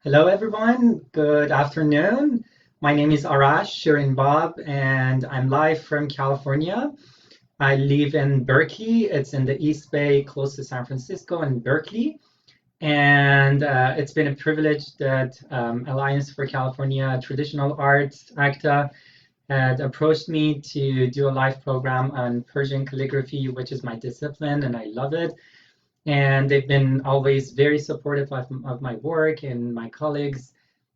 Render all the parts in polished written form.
Hello, everyone. Good afternoon. My name is Arash Shirinbab, and I'm live from California. I live in Berkeley. It's in the East Bay, close to San Francisco and Berkeley. And it's been a privilege that Alliance for California Traditional Arts, ACTA, had approached me to do a live program on Persian calligraphy, which is my discipline, and I love it. And they've been always very supportive of my work and my colleagues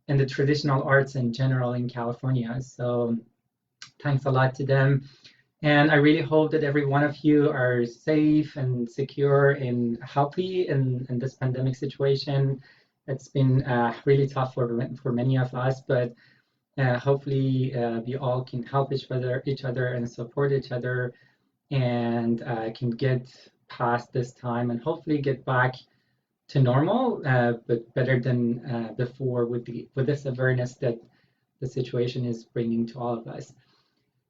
and the traditional arts in general in California. So thanks a lot to them. And I really hope that every one of you are safe and secure and healthy in this pandemic situation. It's been really tough for many of us, but hopefully we all can help each other and support each other and can get past this time and hopefully get back to normal, but better than before with this awareness that the situation is bringing to all of us.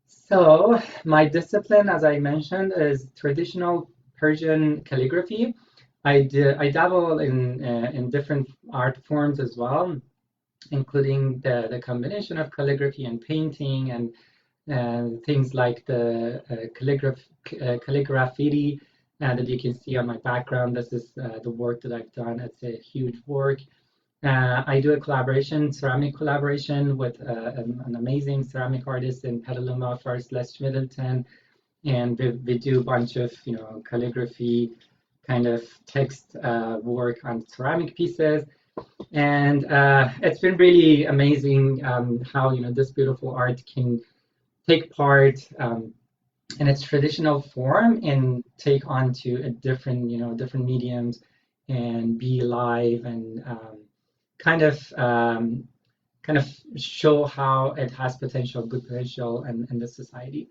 So my discipline, as I mentioned, is traditional Persian calligraphy. I dabble in different art forms as well, including the combination of calligraphy and painting and things like the calligraphy that you can see on my background. This is the work that I've done. It's a huge work. I do a ceramic collaboration with an amazing ceramic artist in Petaluma, Forest Les Middleton, and we do a bunch of calligraphy kind of text work on ceramic pieces. And it's been really amazing how this beautiful art can take part in its traditional form and take on to a different mediums and be live and kind of show how it has good potential in the society.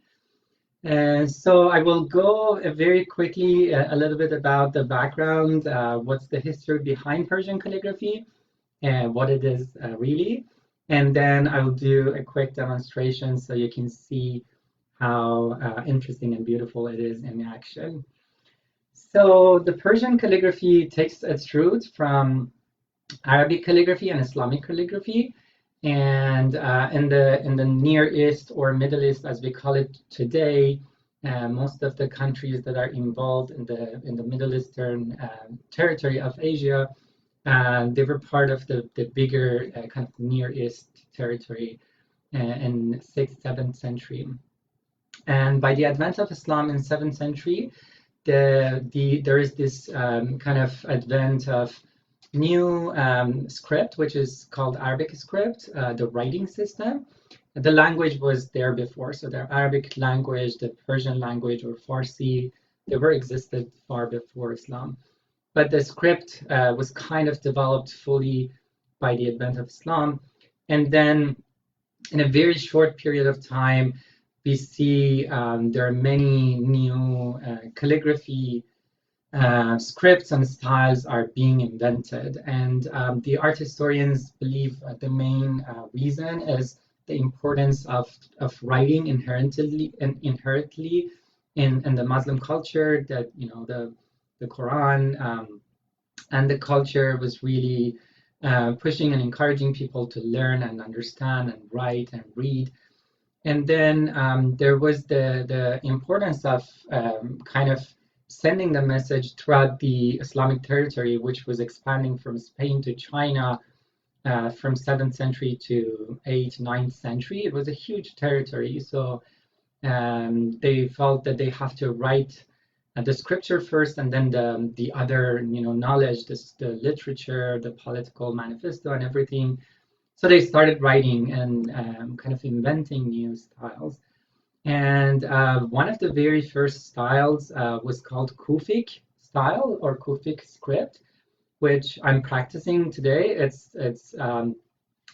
And so I will go very quickly a little bit about the background, what's the history behind Persian calligraphy, and what it is really. And then I will do a quick demonstration so you can see how interesting and beautiful it is in action. So the Persian calligraphy takes its roots from Arabic calligraphy and Islamic calligraphy. And in the Near East or Middle East, as we call it today, most of the countries that are involved in the Middle Eastern territory of Asia, they were part of the bigger kind of Near East territory in 6th, 7th century. And by the advent of Islam in 7th century, there is this kind of advent of new script, which is called Arabic script, the writing system. The language was there before, so the Arabic language, the Persian language, or Farsi, they were existed far before Islam. But the script was kind of developed fully by the advent of Islam. And then in a very short period of time, we see there are many new calligraphy scripts and styles are being invented. And the art historians believe the main reason is the importance of writing inherently in the Muslim culture, that the Quran and the culture was really pushing and encouraging people to learn and understand and write and read. And then there was the importance of kind of sending the message throughout the Islamic territory, which was expanding from Spain to China from 7th century to 8th, 9th century. It was a huge territory. So they felt that they have to write the scripture first, and then the other knowledge, the literature, the political manifesto, and everything. So they started writing and kind of inventing new styles. And one of the very first styles was called Kufic style or Kufic script, which I'm practicing today. It's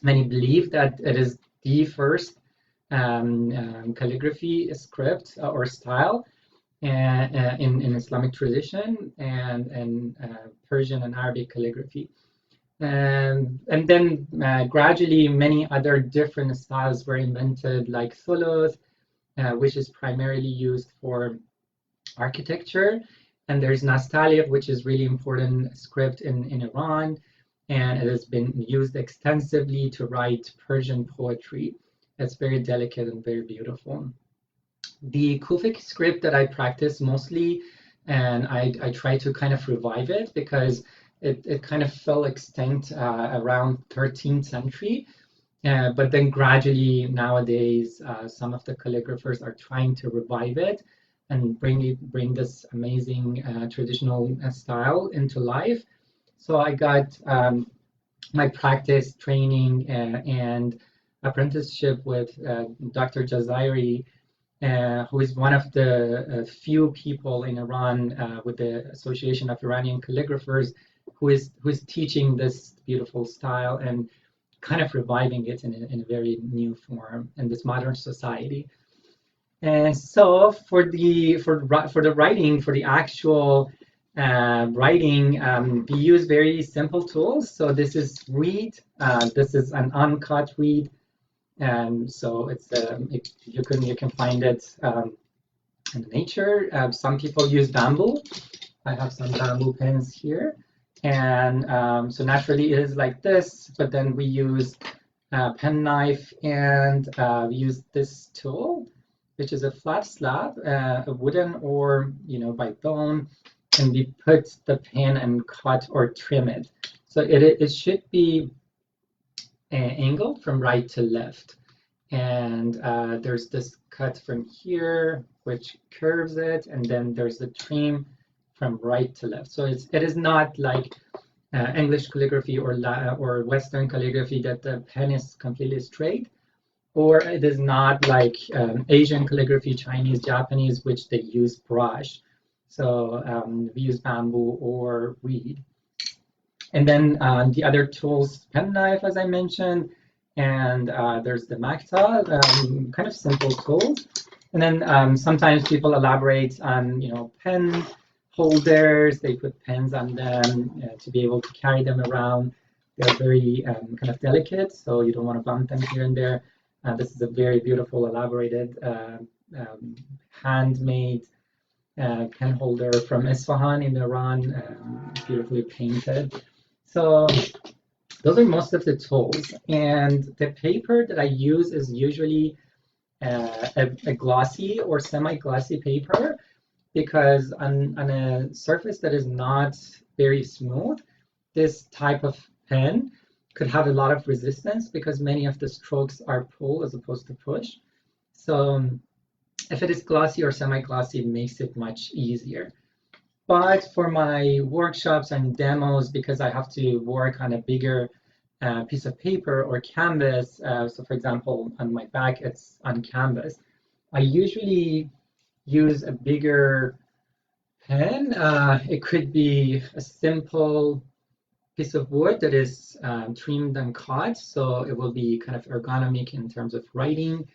many believe that it is the first calligraphy script or style in Islamic tradition and Persian and Arabic calligraphy. And then gradually many other different styles were invented, like thuluth, which is primarily used for architecture. And there's Nastaliq, which is really important script in Iran. and it has been used extensively to write Persian poetry. It's very delicate and very beautiful. The Kufic script that I practice mostly, and I try to kind of revive it because it kind of fell extinct around 13th century. But then gradually nowadays, some of the calligraphers are trying to revive it and bring this amazing traditional style into life. So I got my practice training and apprenticeship with Dr. Jazairi, who is one of the few people in Iran with the Association of Iranian Calligraphers who is teaching this beautiful style and kind of reviving it in a very new form in this modern society. And so for the writing, for the actual writing, we use very simple tools. So this is reed. This is an uncut reed. So you can find it in nature. Some people use bamboo. I have some bamboo pens here, and so naturally it is like this. But then we use a pen knife, and we use this tool, which is a flat slab, a wooden or by bone, and we put the pen and cut or trim it. So it should be angled from right to left. And there's this cut from here, which curves it, and then there's the trim from right to left. So it is not like English calligraphy or Western calligraphy that the pen is completely straight, or it is not like Asian calligraphy, Chinese, Japanese, which they use brush. So we use bamboo or reed. And then the other tools, penknife, as I mentioned, and there's the makta, kind of simple tools. And then sometimes people elaborate on, pen holders. They put pens on them to be able to carry them around. They're very kind of delicate, so you don't want to bump them here and there. This is a very beautiful, elaborated, handmade pen holder from Isfahan in Iran, beautifully painted. So those are most of the tools. And the paper that I use is usually a glossy or semi-glossy paper, because on a surface that is not very smooth, this type of pen could have a lot of resistance because many of the strokes are pull as opposed to push. So if it is glossy or semi-glossy, it makes it much easier. But for my workshops and demos, because I have to work on a bigger piece of paper or canvas, so for example, on my back, it's on canvas, I usually use a bigger pen. It could be a simple piece of wood that is trimmed and cut, so it will be kind of ergonomic in terms of writing.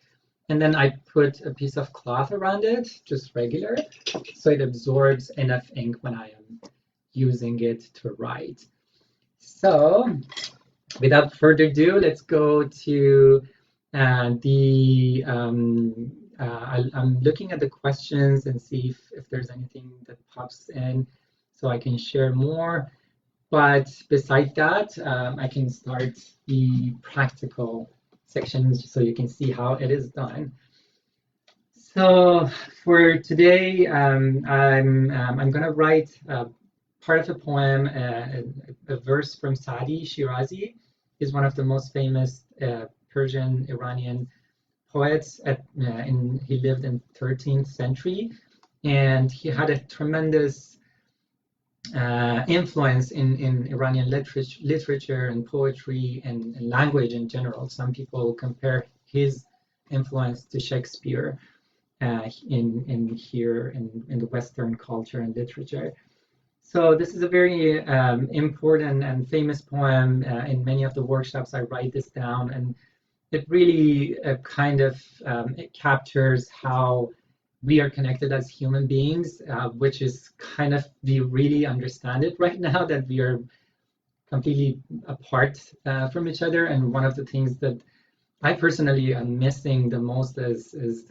And then I put a piece of cloth around it, just regular, so it absorbs enough ink when I am using it to write. So without further ado, let's go to I'm looking at the questions and see if there's anything that pops in so I can share more. But besides that, I can start the practical sections so you can see how it is done. So for today, I'm going to write part of a poem, a verse from Sadi Shirazi. He's one of the most famous Persian Iranian poets. He lived in 13th century, and he had a tremendous influence in Iranian literature and poetry and language in general. Some people compare his influence to Shakespeare in the Western culture and literature. So this is a very important and famous poem. In many of the workshops, I write this down, and it really it captures how we are connected as human beings, which is kind of, we really understand it right now, that we are completely apart from each other. And one of the things that I personally am missing the most is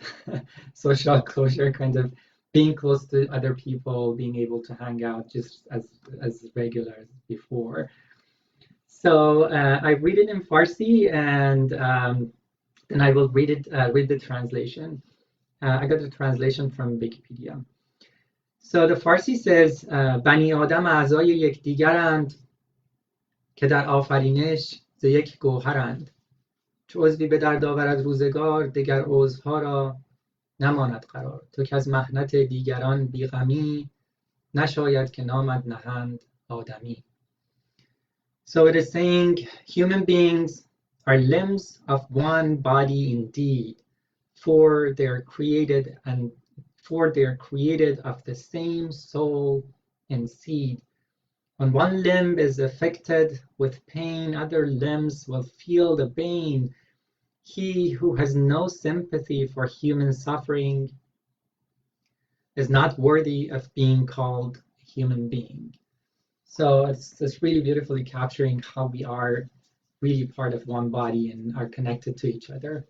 social closure, kind of being close to other people, being able to hang out just as regular as before. So I read it in Farsi, and then I will read the translation. I got the translation from Wikipedia. So the Farsi says, بنی آدم اعضای یکدیگرند که در آفرینش ز یک گوهرند. چو عضوی به درد آورد روزگار، دگر عضوها را نماند قرار. تو که از محنت دیگران بیغمی، نشاید که نامد نهند آدمی. So it is saying human beings are limbs of one body indeed, for they're created of the same soul and seed. When one limb is affected with pain, other limbs will feel the pain. He who has no sympathy for human suffering is not worthy of being called a human being. So it's really beautifully capturing how we are really part of one body and are connected to each other.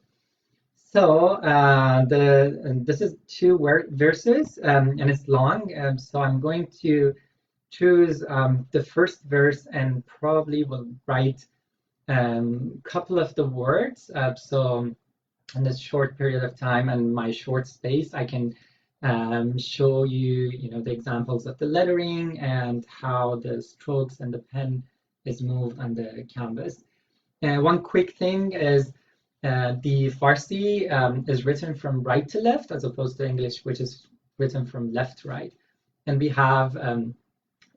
So this is two verses, and it's long. So I'm going to choose the first verse and probably will write a couple of the words. So in this short period of time and my short space, I can show you, the examples of the lettering and how the strokes and the pen is moved on the canvas. One quick thing is the Farsi is written from right to left as opposed to English, which is written from left to right. And we have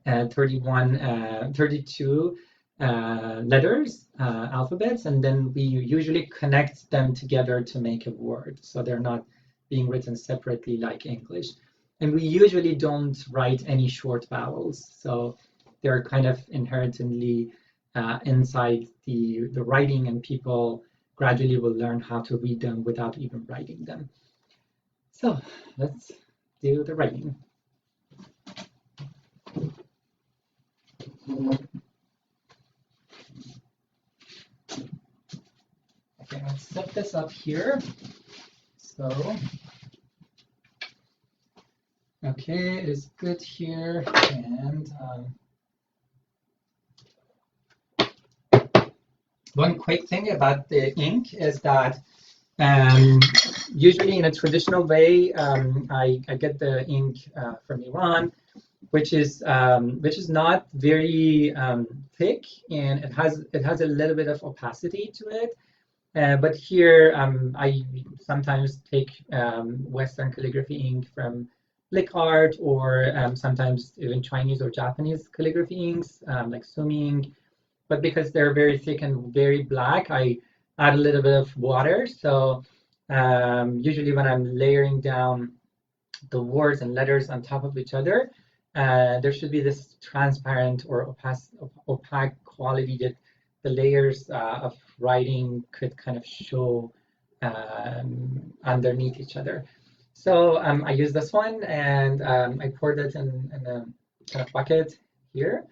32 letters, alphabets, and then we usually connect them together to make a word. So they're not being written separately like English. And we usually don't write any short vowels. So they're kind of inherently inside the writing, and people gradually will learn how to read them without even writing them. So let's do the writing. Okay, let's set this up here. So, okay, it is good here. And one quick thing about the ink is that usually in a traditional way, I get the ink from Iran, which is not very thick, and it has a little bit of opacity to it. But here I sometimes take Western calligraphy ink from Blick Art, or sometimes even Chinese or Japanese calligraphy inks like Sumi ink. But because they're very thick and very black, I add a little bit of water. So usually when I'm layering down the words and letters on top of each other, there should be this transparent or opaque quality that the layers of writing could kind of show underneath each other. So I use this one, and I poured it in a kind of bucket here.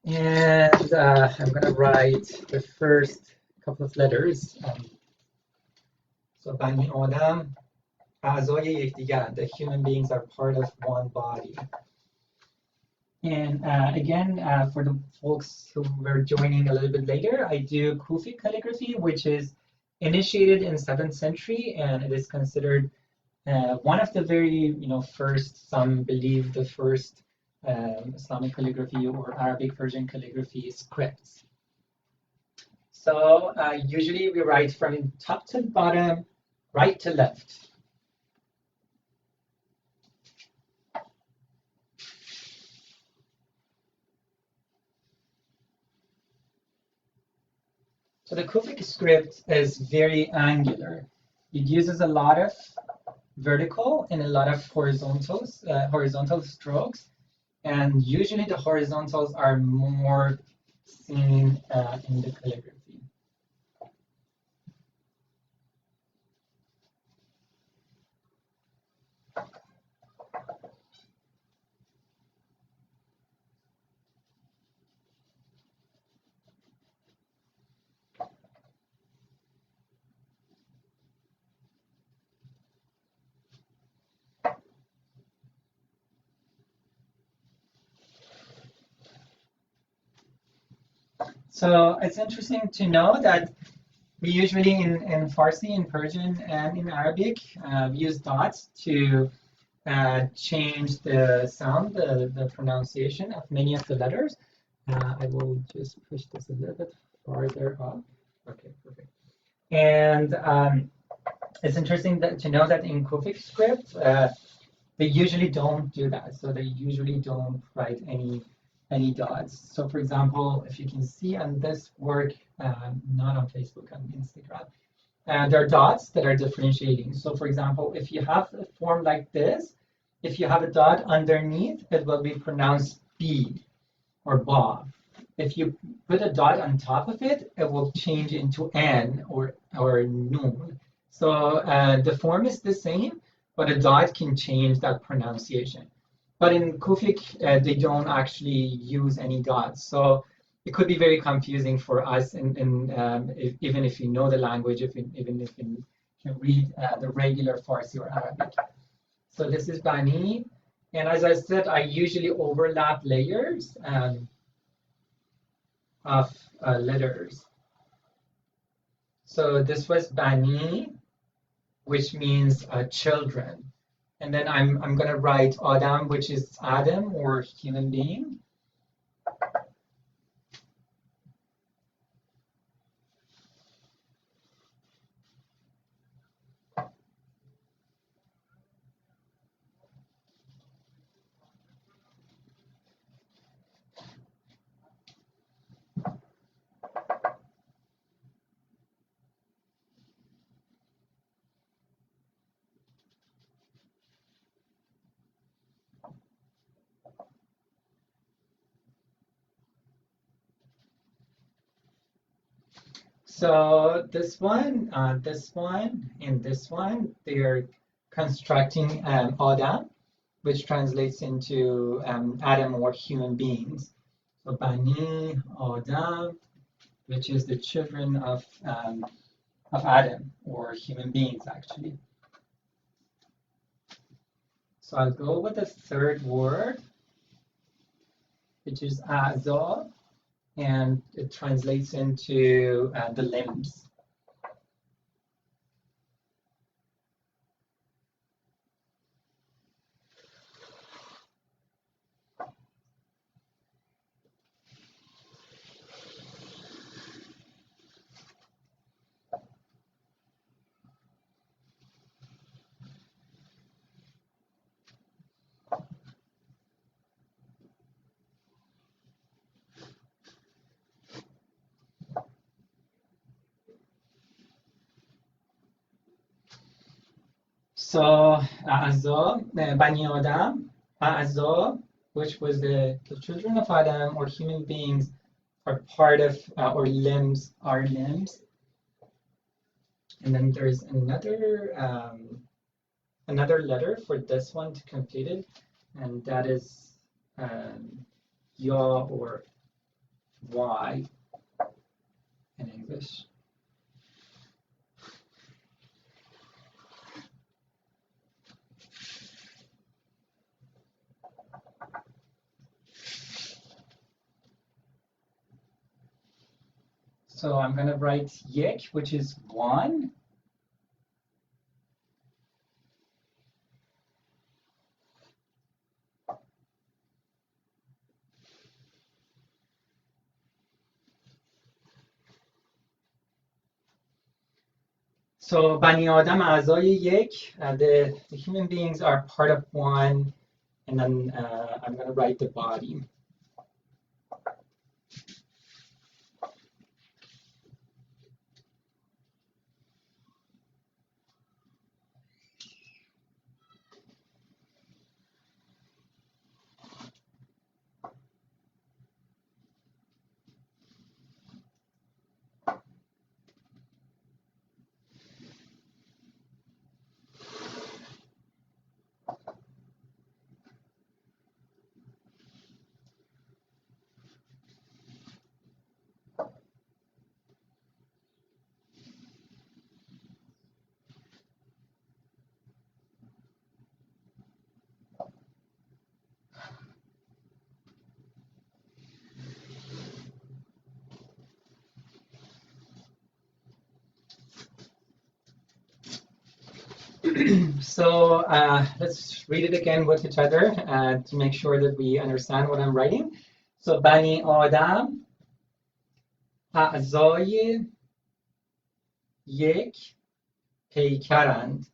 And I'm going to write the first couple of letters. So Bani Adam, اعضای یکدیگر, the human beings are part of one body. And again, for the folks who were joining a little bit later, I do Kufi calligraphy, which is initiated in 7th century, and it is considered one of the very, first, some believe the first Islamic calligraphy or Arabic Persian calligraphy scripts. So usually we write from top to bottom, right to left. So the Kufic script is very angular. It uses a lot of vertical and a lot of horizontal strokes. And usually the horizontals are more seen in the calligraphy. So it's interesting to know that we usually in Farsi, in Persian, and in Arabic use dots to change the sound, the pronunciation of many of the letters. I will just push this a little bit farther up. Okay, perfect. And it's interesting to know that in Kufic script, they usually don't do that. So they usually don't write any dots. So for example, if you can see on this work, not on Facebook, on Instagram, there are dots that are differentiating. So for example, if you have a form like this, if you have a dot underneath, it will be pronounced B or ba. If you put a dot on top of it, it will change into N or Nun. So the form is the same, but a dot can change that pronunciation. But in Kufic, they don't actually use any dots. So it could be very confusing for us, even if you know the language, even if you can read the regular Farsi or Arabic. So this is Bani. And as I said, I usually overlap layers of letters. So this was Bani, which means children. And then I'm going to write Adam, which is Adam or human being. So this one, and this one, they are constructing Adam, which translates into Adam or human beings. So Bani Adam, which is the children of Adam or human beings, actually. So I'll go with the third word, which is A'za, and it translates into the limbs. So A'za, Bani Adam, A'za, which was the children of Adam or human beings, are part of or limbs, are limbs. And then there's another letter for this one to complete it, and that is Ya or Y in English. So I'm going to write Yek, which is one. So Bani Adam A'zai Yek, the human beings are part of one, and then I'm going to write the body. So let's read it again with each other to make sure that we understand what I'm writing. So Bani Adam اعضای یک پیکرند,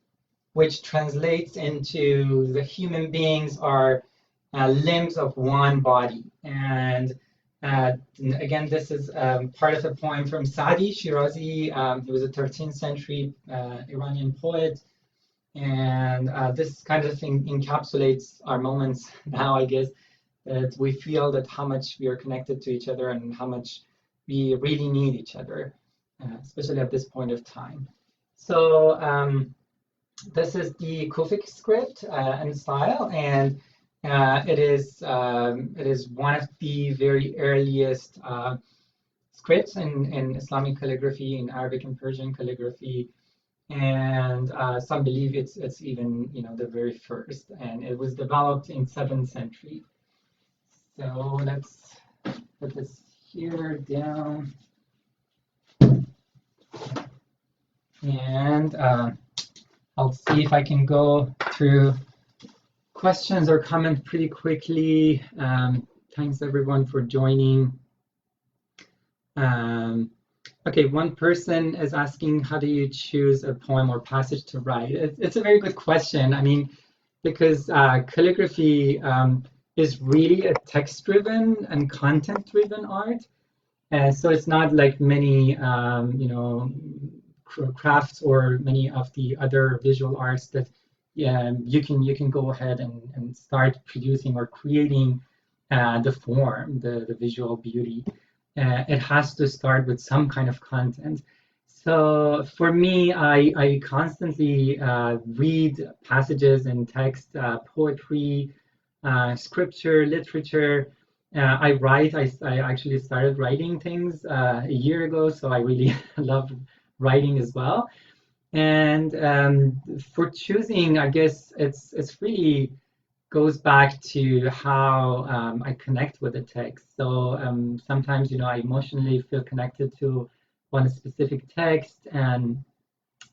which translates into the human beings are limbs of one body. And again, this is part of a poem from Sadi Shirazi. He was a 13th century Iranian poet. And this kind of thing encapsulates our moments now, I guess, that we feel that how much we are connected to each other and how much we really need each other, especially at this point of time. So this is the Kufic script and style, and it is one of the very earliest scripts in Islamic calligraphy, in Arabic and Persian calligraphy, and some believe it's even the very first, and it was developed in 7th century. So let's put this here down, and I'll see if I can go through questions or comments pretty quickly. Thanks everyone for joining. Okay, one person is asking, how do you choose a poem or passage to write? It's a very good question. I mean, because calligraphy is really a text-driven and content-driven art. So it's not like many, crafts or many of the other visual arts that you can go ahead and start producing or creating the form, the visual beauty. It has to start with some kind of content. So for me, I constantly read passages in text, poetry, scripture, literature. I write. I actually started writing things a year ago, so I really love writing as well. And for choosing, I guess it's really goes back to how I connect with the text. So sometimes, I emotionally feel connected to one specific text, and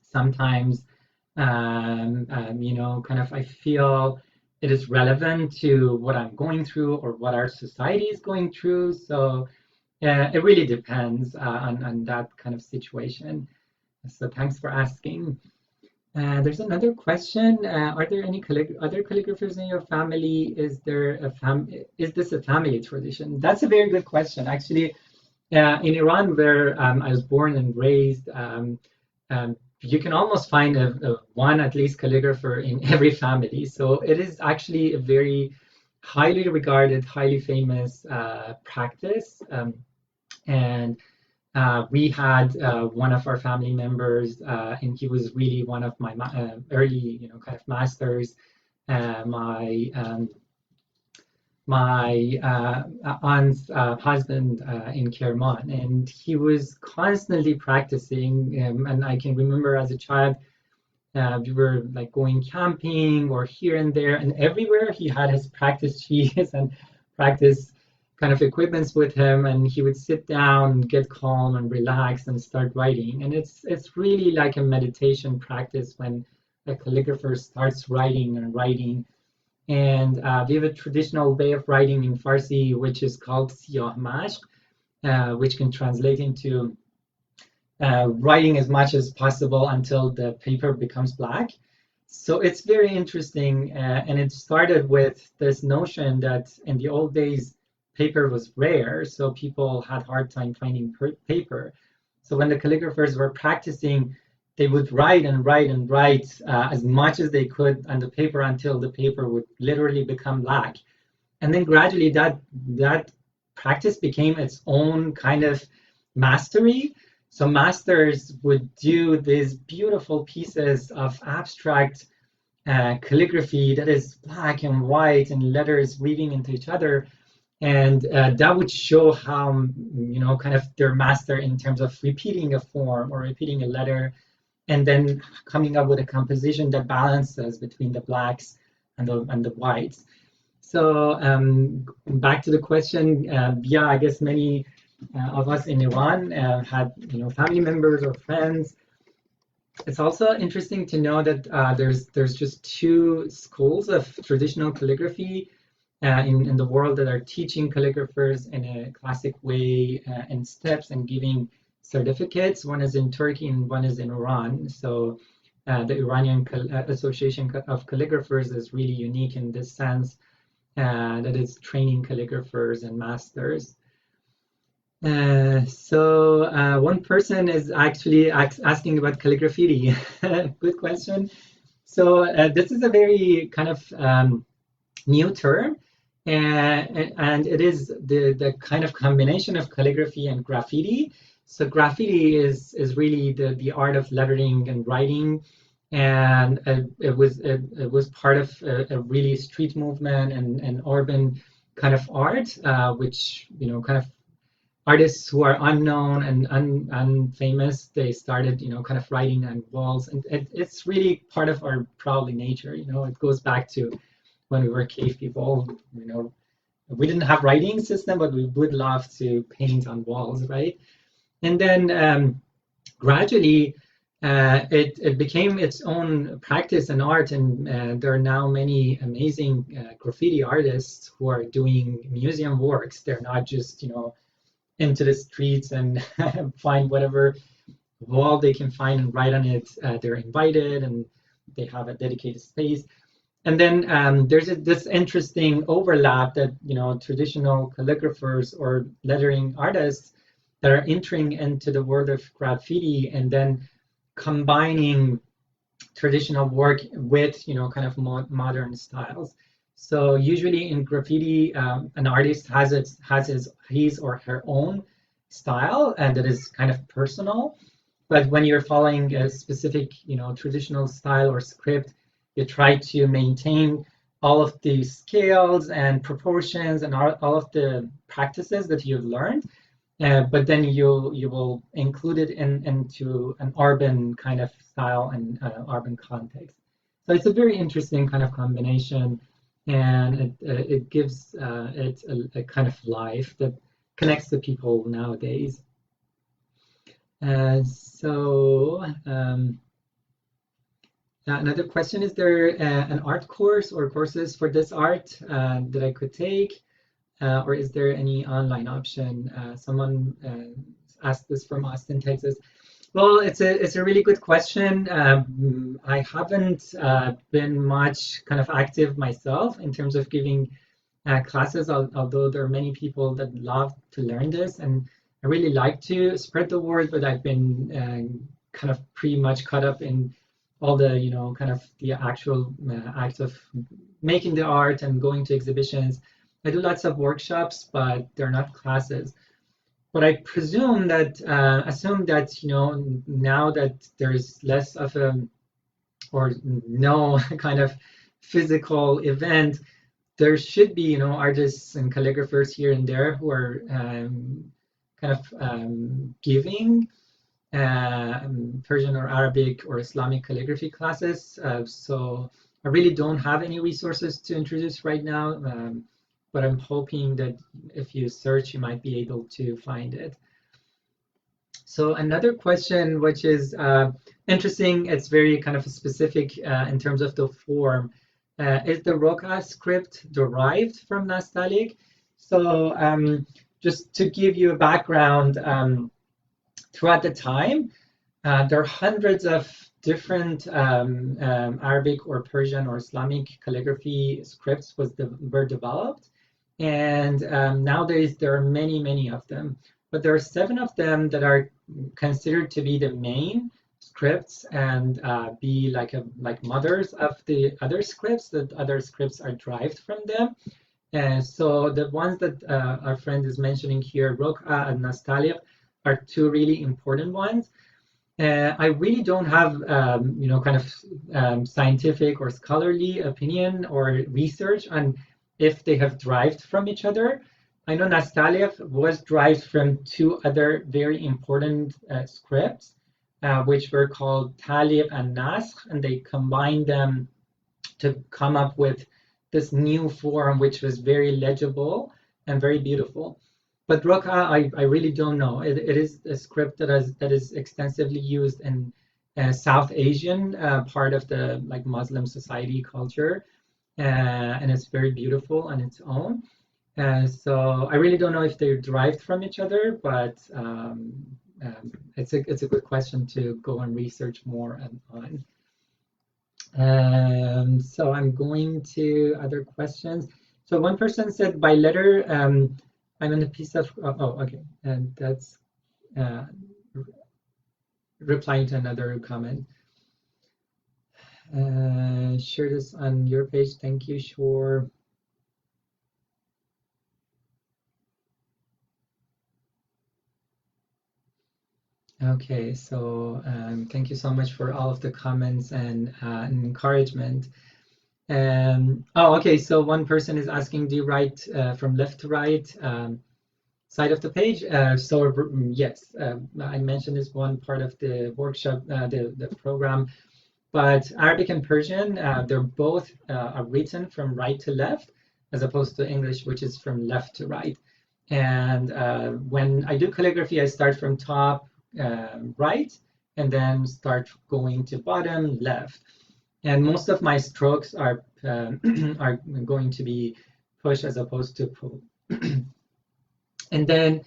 sometimes, kind of I feel it is relevant to what I'm going through or what our society is going through. So it really depends on that kind of situation. So thanks for asking. There's another question. Are there any other calligraphers in your family? Is this a family tradition? That's a very good question. Actually, in Iran, where I was born and raised, you can almost find one at least calligrapher in every family. So it is actually a very highly regarded, highly famous practice. And we had one of our family members, and he was really one of my early, kind of masters. My aunt's husband in Kerman, and he was constantly practicing. And I can remember as a child, we were like going camping or here and there, and everywhere he had his practice sheets and practice kind of equipments with him, and he would sit down, get calm and relax and start writing. And it's really like a meditation practice when a calligrapher starts writing and writing. And we have a traditional way of writing in Farsi, which is called siyah mashq, which can translate into writing as much as possible until the paper becomes black. So it's very interesting, and it started with this notion that in the old days, paper was rare, so people had hard time finding paper. So when the calligraphers were practicing, they would write and write and write as much as they could on the paper until the paper would literally become black. And then gradually that practice became its own kind of mastery. So masters would do these beautiful pieces of abstract calligraphy that is black and white and letters weaving into each other. And that would show how, kind of their master in terms of repeating a form or repeating a letter, and then coming up with a composition that balances between the blacks and the whites. So back to the question, yeah, I guess many of us in Iran had, family members or friends It's also interesting to know that there's just two schools of traditional calligraphy in the world that are teaching calligraphers in a classic way in steps and giving certificates. One is in Turkey and one is in Iran. So the Iranian Association of Calligraphers is really unique in this sense that it's training calligraphers and masters. One person is actually asking about calligraphy. Good question. So this is a very kind of new term, and it is the kind of combination of calligraphy and graffiti. So graffiti is really the art of lettering and writing, and it was part of a really street movement and urban kind of art, which kind of artists who are unknown and unfamous, they started kind of writing on walls, and it's really part of our probably nature. It goes back to when we were cave people. We didn't have writing system, but we would love to paint on walls, right? And then gradually it became its own practice and art, and there are now many amazing graffiti artists who are doing museum works. They're not just into the streets and find whatever wall they can find and write on it. They're invited and they have a dedicated space. And then there's this interesting overlap that traditional calligraphers or lettering artists that are entering into the world of graffiti and then combining traditional work with kind of modern styles. So usually in graffiti, an artist has his or her own style, and that is kind of personal. But when you're following a specific, traditional style or script, you try to maintain all of the scales and proportions and all of the practices that you've learned. But then you will include it into an urban kind of style and urban context. So it's a very interesting kind of combination, and it gives it a kind of life that connects the people nowadays. Another question, is there an art course or courses for this art that I could take? Or is there any online option? Someone asked this from Austin, Texas. Well, it's a really good question. I haven't been much kind of active myself in terms of giving classes, although there are many people that love to learn this, and I really like to spread the word, but I've been kind of pretty much caught up in all the, kind of the actual act of making the art and going to exhibitions. I do lots of workshops, but they're not classes. But I presume that, assume that, now that there's less of a, or no kind of physical event, there should be, artists and calligraphers here and there who are kind of giving Persian or Arabic or Islamic calligraphy classes. So I really don't have any resources to introduce right now. But I'm hoping that if you search, you might be able to find it. So another question, which is interesting, it's very kind of specific in terms of the form. Is the Roca script derived from Nastaliq? So just to give you a background, throughout the time, there are hundreds of different Arabic or Persian or Islamic calligraphy scripts were developed. And nowadays, there are many, many of them. But there are 7 of them that are considered to be the main scripts and be like mothers of the other scripts. That other scripts are derived from them. And so the ones that our friend is mentioning here, Roca and Nastaliq, are 2 really important ones. I really don't have, kind of scientific or scholarly opinion or research on if they have derived from each other. I know Nastaliq was derived from 2 other very important scripts, which were called Talib and Naskh, and they combined them to come up with this new form, which was very legible and very beautiful. But Roca, I really don't know. It is a script that is extensively used in South Asian part of the like Muslim society culture, and it's very beautiful on its own. So I really don't know if they're derived from each other, but it's a good question to go and research more on. So I'm going to other questions. So one person said by letter, I'm in a piece of, okay, and that's uh, replying to another comment. Share this on your page. Thank you, sure. Okay, so thank you so much for all of the comments and encouragement. Oh, okay, so one person is asking, do you write from left to right side of the page? So yes, I mentioned this one part of the workshop, the program, but Arabic and Persian, they're both are written from right to left, as opposed to English, which is from left to right. And when I do calligraphy, I start from top right, and then start going to bottom left. And most of my strokes are are going to be push as opposed to pull. And then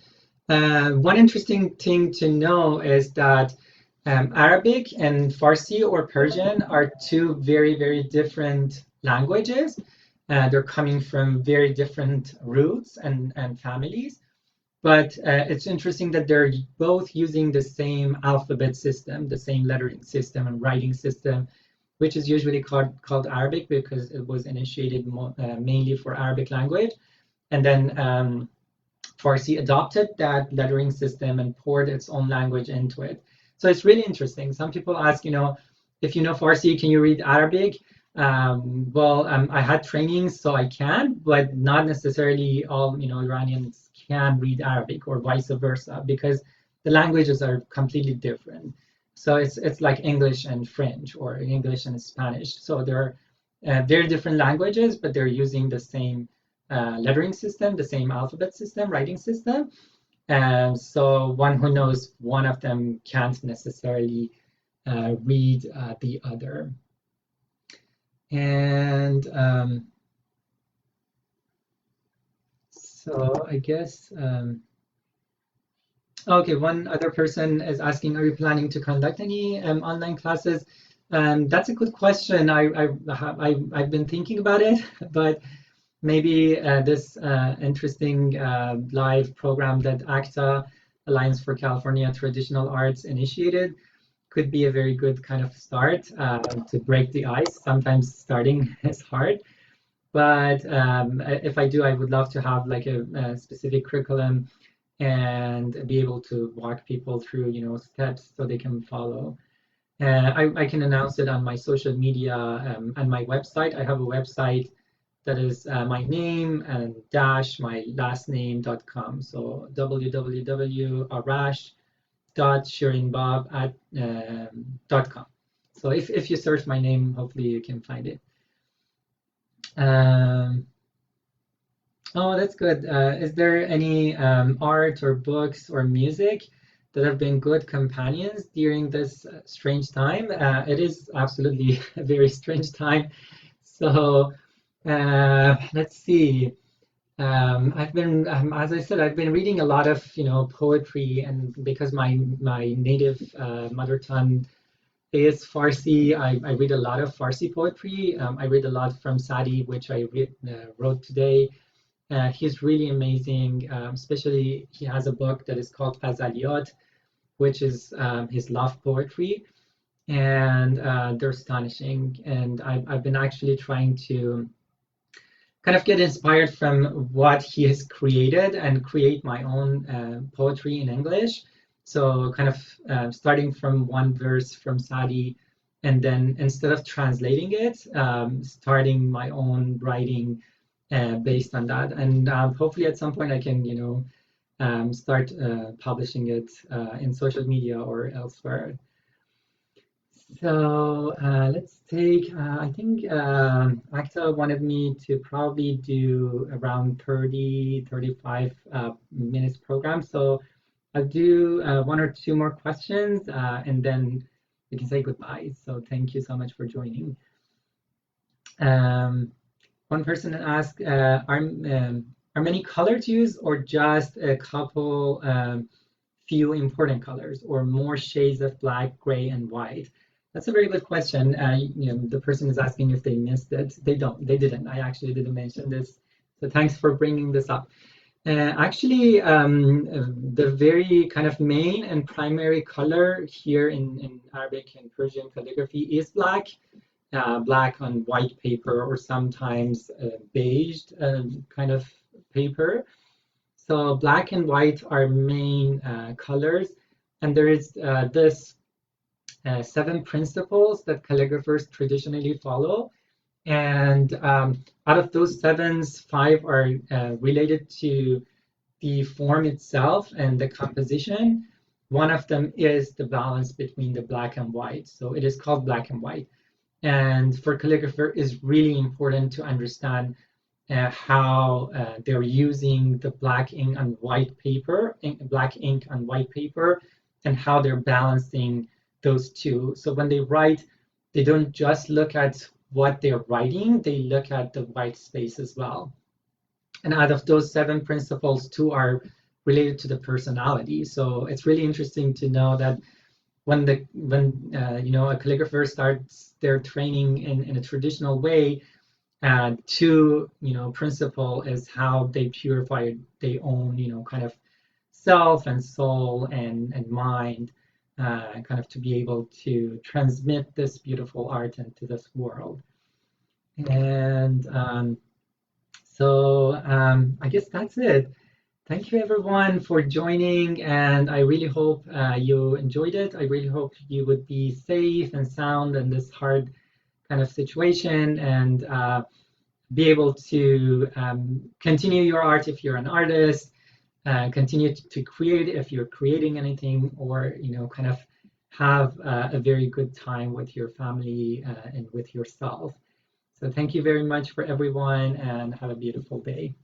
one interesting thing to know is that Arabic and Farsi or Persian are two very, very different languages. They're coming from very different roots and families. But it's interesting that they're both using the same alphabet system, the same lettering system and writing system, which is usually called Arabic because it was initiated mainly for Arabic language. And then Farsi adopted that lettering system and poured its own language into it. So it's really interesting. Some people ask, if you know Farsi, can you read Arabic? I had training, so I can, but not necessarily all, Iranians can read Arabic or vice versa because the languages are completely different. So it's like English and French or English and Spanish. So they're very different languages, but they're using the same lettering system, the same alphabet system, writing system. And so one who knows one of them can't necessarily read the other. And so I guess, okay, one other person is asking, are you planning to conduct any online classes? That's a good question. I've been thinking about it, but maybe this interesting live program that ACTA, Alliance for California Traditional Arts, initiated could be a very good kind of start to break the ice. Sometimes starting is hard, but if I do, I would love to have like a specific curriculum and be able to walk people through, steps so they can follow. I can announce it on my social media and my website. I have a website that is my name and dash my last name.com. So www.arash.shirinbab@.com. So if you search my name, hopefully you can find it. Oh, that's good. Is there any art or books or music that have been good companions during this strange time? It is absolutely a very strange time. So let's see. I've been, as I said, I've been reading a lot of, poetry, and because my native mother tongue is Farsi, I read a lot of Farsi poetry. I read a lot from Sadi, which I wrote today. He's really amazing. Especially, he has a book that is called Ghazaliyat, which is his love poetry, and they're astonishing. And I've been actually trying to kind of get inspired from what he has created and create my own poetry in English. So kind of starting from one verse from Sadi, and then instead of translating it, starting my own writing based on that. And hopefully at some point I can, start publishing it in social media or elsewhere. So let's take, I think Acta wanted me to probably do around 30, 35 minutes program. So I'll do one or two more questions and then we can say goodbye. So thank you so much for joining. One person asked, are many colors used or just a couple few important colors or more shades of black, gray, and white? That's a very good question. The person is asking if they missed it. They didn't. I actually didn't mention this. So thanks for bringing this up. Actually, the very kind of main and primary color here in Arabic and Persian calligraphy is black. Black on white paper or sometimes beige kind of paper. So black and white are main colors. And there is this 7 principles that calligraphers traditionally follow. And out of those 7, 5 are related to the form itself and the composition. One of them is the balance between the black and white. So it is called black and white. And for calligrapher, it's really important to understand how they're using the black ink on white paper, black ink on white paper, and how they're balancing those two. So when they write, they don't just look at what they're writing, they look at the white space as well. And out of those 7 principles, 2 are related to the personality. So it's really interesting to know that when a calligrapher starts their training in a traditional way, 2 principle is how they purify their own kind of self and soul and mind, kind of to be able to transmit this beautiful art into this world. And I guess that's it. Thank you everyone for joining, and I really hope you enjoyed it. I really hope you would be safe and sound in this hard kind of situation, and be able to continue your art if you're an artist, continue to create if you're creating anything, or kind of have a very good time with your family and with yourself. So thank you very much for everyone, and have a beautiful day.